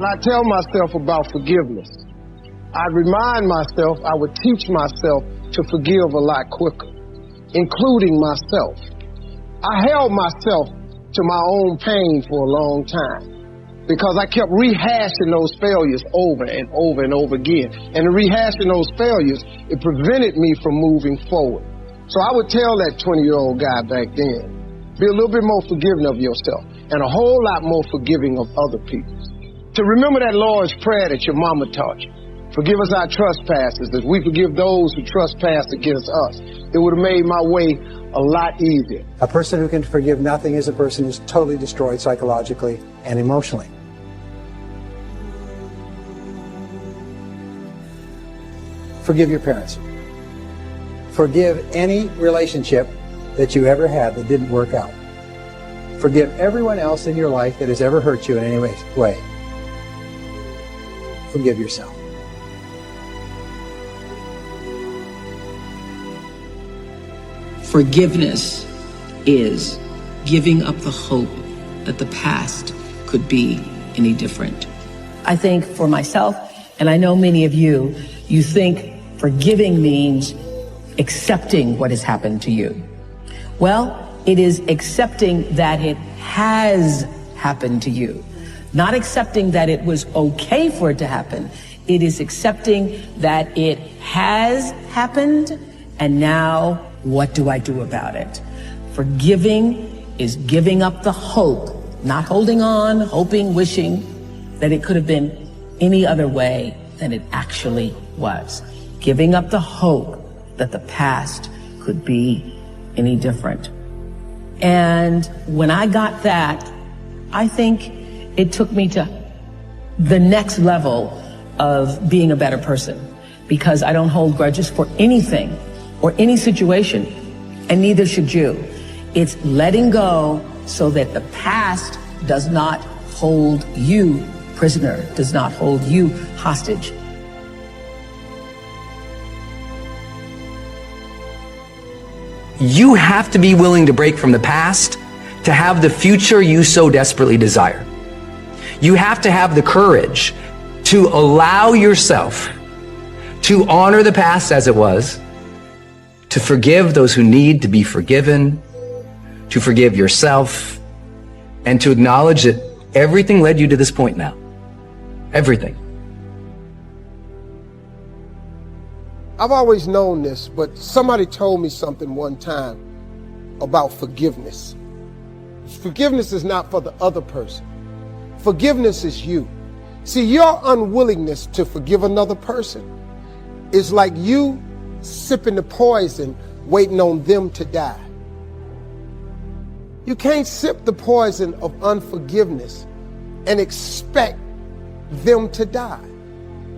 I tell myself about forgiveness. I'd remind myself, I would teach myself to forgive a lot quicker, including myself. I held myself to my own pain for a long time because I kept rehashing those failures over and over and over again. And in rehashing those failures, it prevented me from moving forward. So I would tell that 20-year-old guy back then, be a little bit more forgiving of yourself and a whole lot more forgiving of other people. To remember that Lord's Prayer that your mama taught you. Forgive us our trespasses as we forgive those who trespass against us. It would have made my way a lot easier. A person who can forgive nothing is a person who's totally destroyed psychologically and emotionally. Forgive your parents. Forgive any relationship that you ever had that didn't work out. Forgive everyone else in your life that has ever hurt you in any way. Forgive yourself. Forgiveness is giving up the hope that the past could be any different. I think for myself, and I know many of you, you think forgiving means accepting what has happened to you. Well, it is accepting that it has happened to you. Not accepting that it was okay for it to happen. It is accepting that it has happened, and now what do I do about it? Forgiving is giving up the hope, not holding on, hoping, wishing that it could have been any other way than it actually was. Giving up the hope that the past could be any different. And when I got that, I think it took me to the next level of being a better person, because I don't hold grudges for anything or any situation, and neither should you. It's letting go so that the past does not hold you prisoner, does not hold you hostage. You have to be willing to break from the past to have the future you so desperately desire. You have to have the courage to allow yourself to honor the past as it was, to forgive those who need to be forgiven, to forgive yourself, and to acknowledge that everything led you to this point now. Everything. I've always known this, but somebody told me something one time about forgiveness. Forgiveness is not for the other person. Forgiveness is you. See, your unwillingness to forgive another person is like you sipping the poison, waiting on them to die. You can't sip the poison of unforgiveness and expect them to die.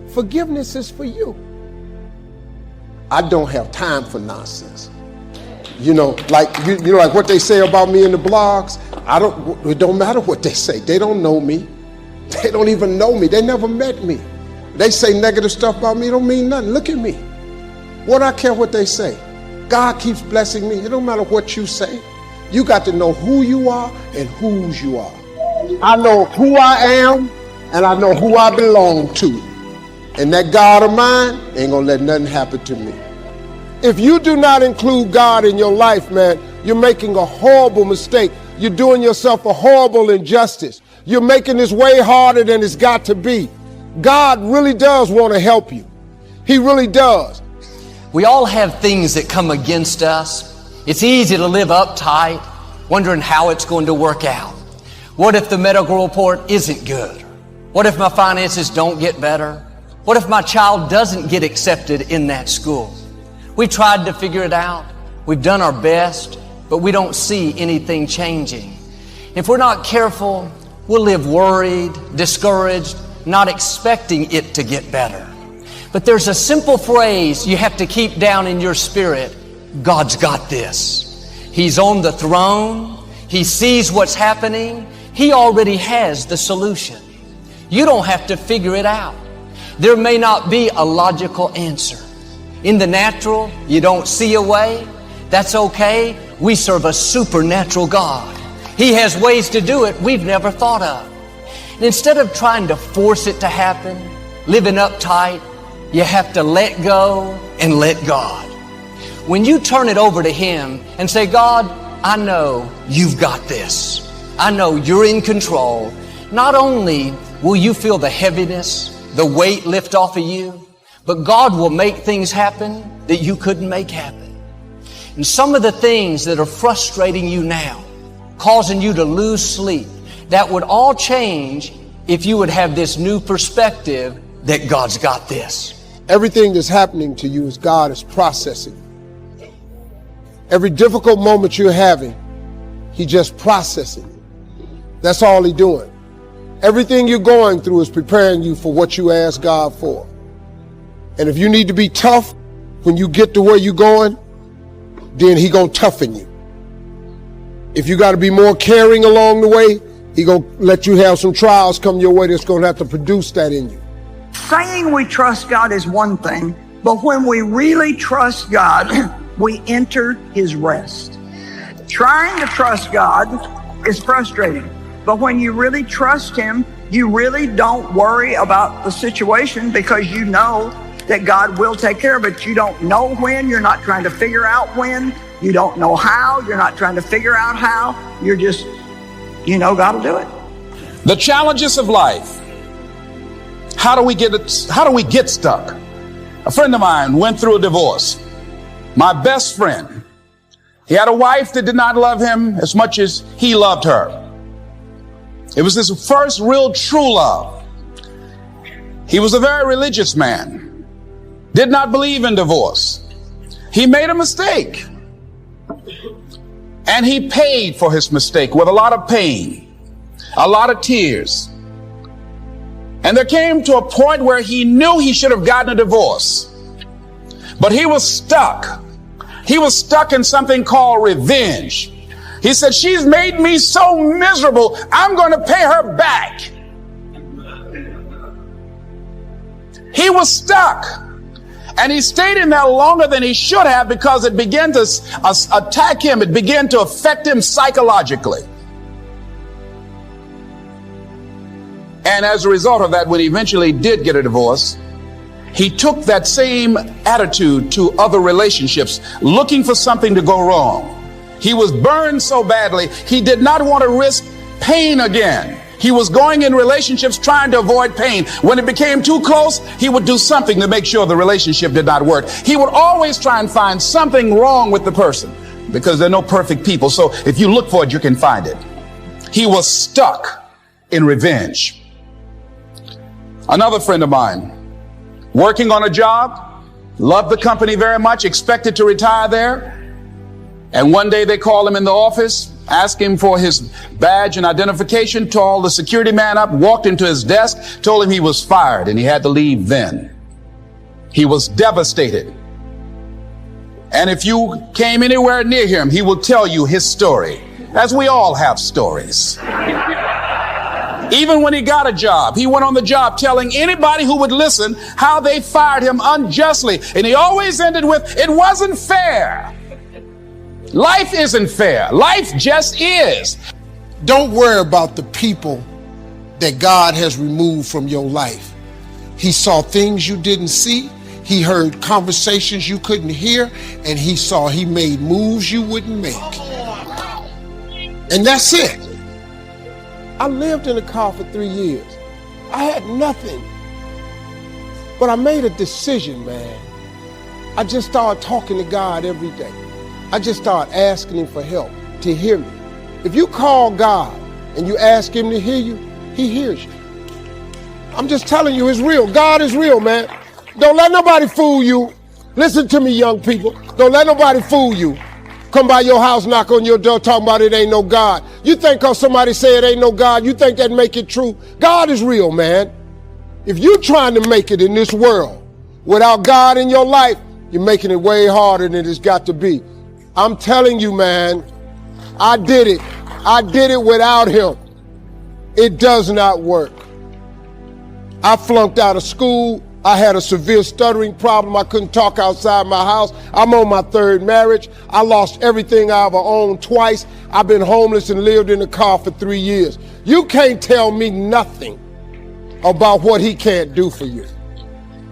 Forgiveness is for you. I don't have time for nonsense. You know, like like what they say about me in the blogs. It don't matter what they say. They don't know me. They don't even know me. They never met me. They say negative stuff about me. It don't mean nothing. Look at me. What I care what they say. God keeps blessing me. It don't matter what you say. You got to know who you are and whose you are. I know who I am and I know who I belong to. And that God of mine ain't gonna let nothing happen to me. If you do not include God in your life, man, you're making a horrible mistake. You're doing yourself a horrible injustice. You're making this way harder than it's got to be. God really does want to help you. He really does. We all have things that come against us. It's easy to live uptight, wondering how it's going to work out. What if the medical report isn't good? What if my finances don't get better? What if my child doesn't get accepted in that school? We tried to figure it out. We've done our best, but we don't see anything changing. If we're not careful, we'll live worried, discouraged, not expecting it to get better. But there's a simple phrase you have to keep down in your spirit. God's got this. He's on the throne. He sees what's happening. He already has the solution. You don't have to figure it out. There may not be a logical answer. In the natural, you don't see a way. That's okay. We serve a supernatural God. He has ways to do it we've never thought of. And instead of trying to force it to happen, living uptight, you have to let go and let God. When you turn it over to Him and say, God, I know you've got this. I know you're in control. Not only will you feel the heaviness, the weight lift off of you, but God will make things happen that you couldn't make happen. And some of the things that are frustrating you now, causing you to lose sleep, that would all change if you would have this new perspective that God's got this. Everything that's happening to you is God is processing. Every difficult moment you're having, He just processing. That's all He's doing. Everything you're going through is preparing you for what you ask God for. And if you need to be tough when you get to where you're going, then He gonna toughen you. If you got to be more caring along the way, He gonna let you have some trials come your way that's gonna have to produce that in you. Saying we trust God is one thing, but when we really trust God, we enter His rest. Trying to trust God is frustrating, but when you really trust Him, you really don't worry about the situation because you know that God will take care of it. You don't know when, you're not trying to figure out when, you don't know how, you're not trying to figure out how, you're just, you know God will do it. The challenges of life. How do we get stuck? A friend of mine went through a divorce. My best friend. He had a wife that did not love him as much as he loved her. It was his first real true love. He was a very religious man. Did not believe in divorce. He made a mistake. And he paid for his mistake with a lot of pain, a lot of tears. And there came to a point where he knew he should have gotten a divorce. But he was stuck. He was stuck in something called revenge. He said, she's made me so miserable, I'm going to pay her back. He was stuck. And he stayed in there longer than he should have because it began to attack him. It began to affect him psychologically. And as a result of that, when he eventually did get a divorce, he took that same attitude to other relationships, looking for something to go wrong. He was burned so badly, he did not want to risk pain again. He was going in relationships trying to avoid pain. When it became too close, he would do something to make sure the relationship did not work. He would always try and find something wrong with the person because there are no perfect people. So if you look for it, you can find it. He was stuck in revenge. Another friend of mine, working on a job, loved the company very much, expected to retire there. And one day they called him in the office, asked him for his badge and identification, called the security man up, walked into his desk, told him he was fired and he had to leave then. He was devastated. And if you came anywhere near him, he will tell you his story, as we all have stories. Even when he got a job, he went on the job telling anybody who would listen how they fired him unjustly. And he always ended with, it wasn't fair. Life isn't fair. Life just is. Don't worry about the people that God has removed from your life. He saw things you didn't see. He heard conversations you couldn't hear. And he made moves you wouldn't make. And that's it. I lived in a car for 3 years. I had nothing. But I made a decision, man. I just started talking to God every day. I just started asking Him for help, to hear me. If you call God and you ask Him to hear you, He hears you. I'm just telling you, it's real. God is real, man. Don't let nobody fool you. Listen to me, young people. Don't let nobody fool you. Come by your house, knock on your door, talking about it ain't no God. You think because somebody say it ain't no God, you think that make it true? God is real, man. If you're trying to make it in this world without God in your life, you're making it way harder than it's got to be. I'm telling you, man, I did it. I did it without Him. It does not work. I flunked out of school. I had a severe stuttering problem. I couldn't talk outside my house. I'm on my 3rd marriage. I lost everything I ever owned twice. I've been homeless and lived in a car for 3 years. You can't tell me nothing about what he can't do for you.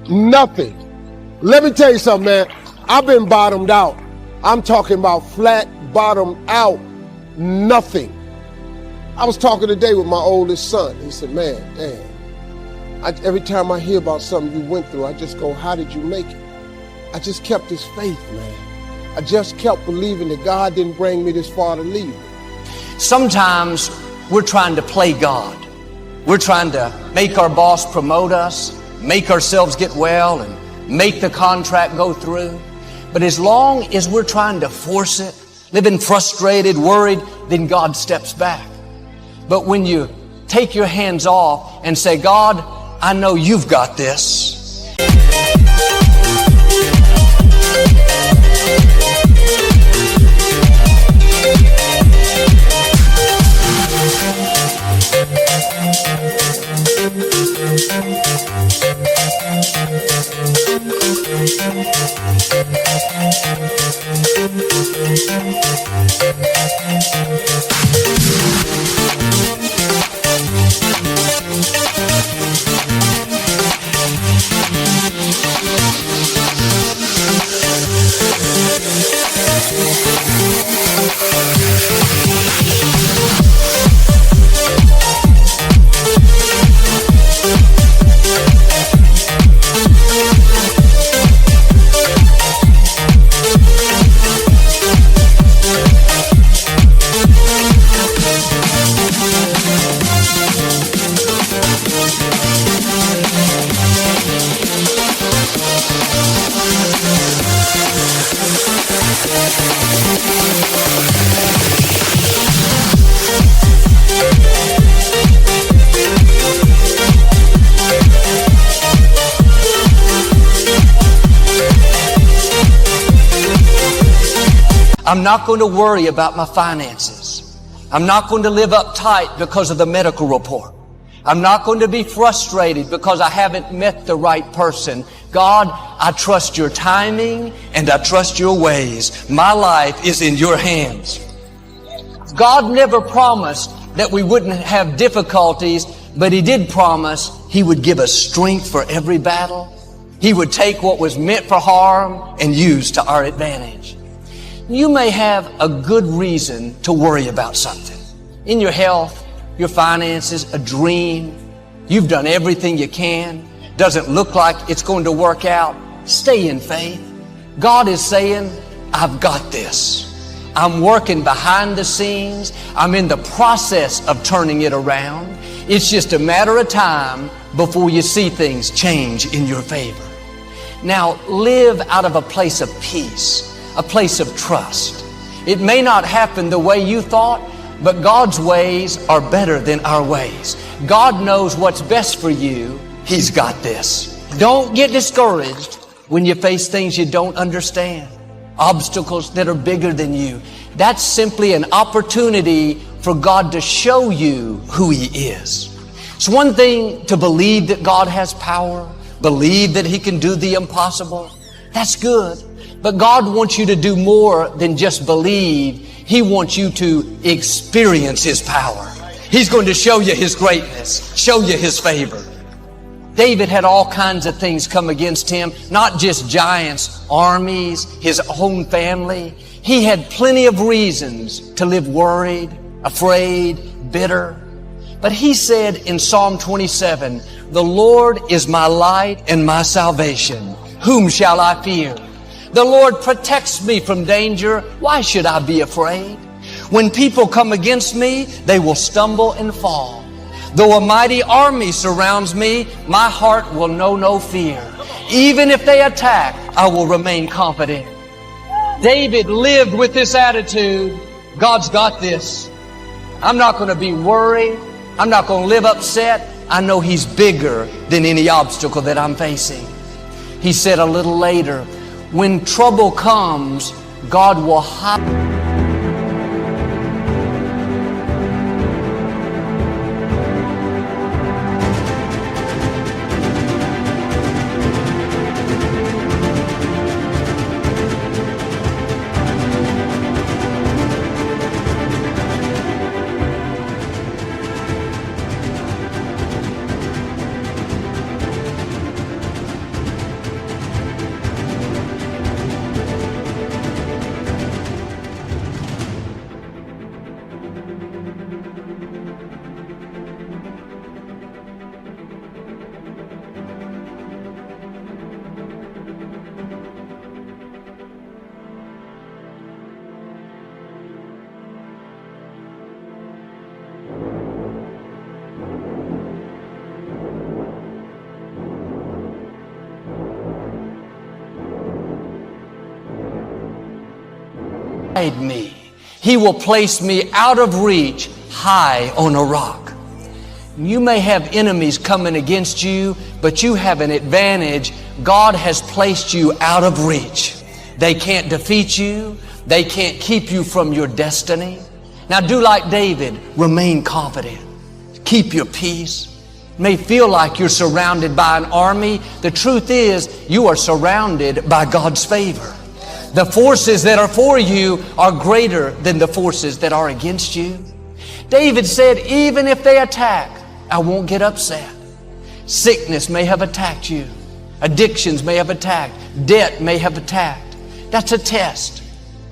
Nothing. Let me tell you something, man. I've been bottomed out. I'm talking about flat bottomed out. Nothing. I was talking today with my oldest son. He said, man, every time I hear about something you went through, I just go, how did you make it? I just kept this faith, man. I just kept believing that God didn't bring me this far to leave me. Sometimes we're trying to play God. We're trying to make our boss promote us, make ourselves get well, and make the contract go through. But as long as we're trying to force it, living frustrated, worried, then God steps back. But when you take your hands off and say, God, I know you've got this. I'm not going to worry about my finances. I'm not going to live uptight because of the medical report. I'm not going to be frustrated because I haven't met the right person. God, I trust your timing and I trust your ways. My life is in your hands. God never promised that we wouldn't have difficulties, but He did promise He would give us strength for every battle. He would take what was meant for harm and use to our advantage. You may have a good reason to worry about something. In your health, your finances, a dream. You've done everything you can. Doesn't look like it's going to work out. Stay in faith. God is saying, I've got this. I'm working behind the scenes. I'm in the process of turning it around. It's just a matter of time before you see things change in your favor. Now, live out of a place of peace. A place of trust. It may not happen the way you thought, but God's ways are better than our ways. God knows what's best for you. He's got this. Don't get discouraged when you face things you don't understand, obstacles that are bigger than you. That's simply an opportunity for God to show you who He is. It's one thing to believe that God has power, believe that He can do the impossible. That's good. But God wants you to do more than just believe. He wants you to experience His power. He's going to show you His greatness, show you His favor. David had all kinds of things come against him, not just giants, armies, his own family. He had plenty of reasons to live worried, afraid, bitter. But he said in Psalm 27, the Lord is my light and my salvation. Whom shall I fear? The Lord protects me from danger. Why should I be afraid? When people come against me, they will stumble and fall. Though a mighty army surrounds me, my heart will know no fear. Even if they attack, I will remain confident. David lived with this attitude. God's got this. I'm not going to be worried. I'm not going to live upset. I know He's bigger than any obstacle that I'm facing. He said a little later, when trouble comes, God will hide. hide me. He will place me out of reach, high on a rock. You may have enemies coming against you, but you have an advantage. God has placed you out of reach. They can't defeat you. They can't keep you from your destiny. Now do like David. Remain confident. Keep your peace. It may feel like you're surrounded by an army. The truth is, you are surrounded by God's favor. The forces that are for you are greater than the forces that are against you. David said, even if they attack, I won't get upset. Sickness may have attacked you. Addictions may have attacked. Debt may have attacked. That's a test.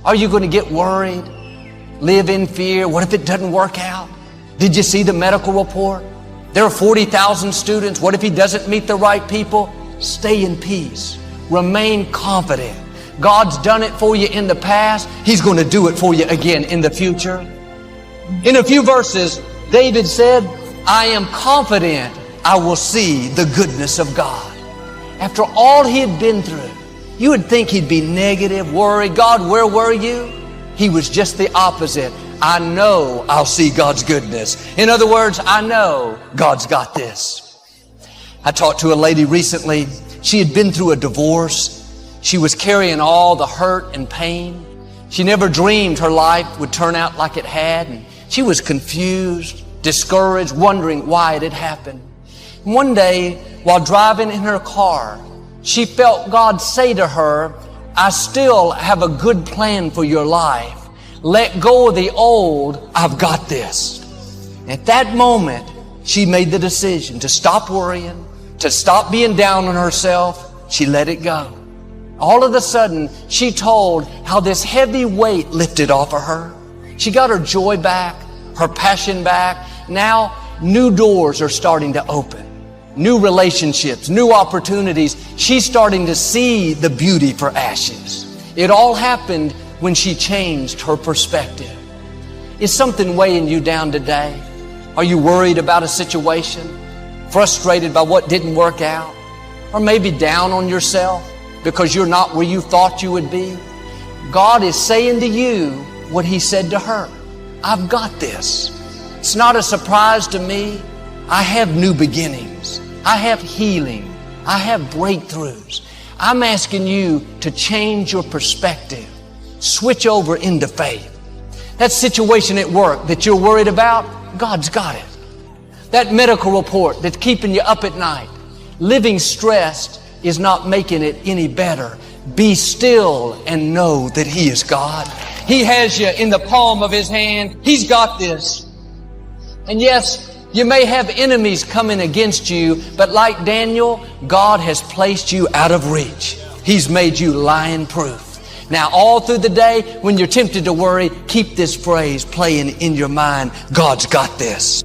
Are you going to get worried? Live in fear? What if it doesn't work out? Did you see the medical report? There are 40,000 students. What if he doesn't meet the right people? Stay in peace. Remain confident. God's done it for you in the past. He's going to do it for you again in the future. In a few verses, David said, I am confident I will see the goodness of God. After all he had been through, you would think he'd be negative, worried. God, where were you? He was just the opposite. I know I'll see God's goodness. In other words, I know God's got this. I talked to a lady recently. She had been through a divorce. She was carrying all the hurt and pain. She never dreamed her life would turn out like it had. And she was confused, discouraged, wondering why it had happened. One day, while driving in her car, she felt God say to her, I still have a good plan for your life. Let go of the old. I've got this. At that moment, she made the decision to stop worrying, to stop being down on herself. She let it go. All of a sudden, she told how this heavy weight lifted off of her. She got her joy back, her passion back. Now, new doors are starting to open. New relationships, new opportunities. She's starting to see the beauty for ashes. It all happened when she changed her perspective. Is something weighing you down today? Are you worried about a situation? Frustrated by what didn't work out? Or maybe down on yourself because you're not where you thought you would be? God is saying to you what He said to her. I've got this. It's not a surprise to me. I have new beginnings. I have healing. I have breakthroughs. I'm asking you to change your perspective. Switch over into faith. That situation at work that you're worried about, God's got it. That medical report that's keeping you up at night, living stressed is not making it any better. Be still and know that He is God. He has you in the palm of His hand. He's got this. And yes, you may have enemies coming against you, but like Daniel, God has placed you out of reach. He's made you lion-proof. Now, all through the day, when you're tempted to worry, keep this phrase playing in your mind. God's got this.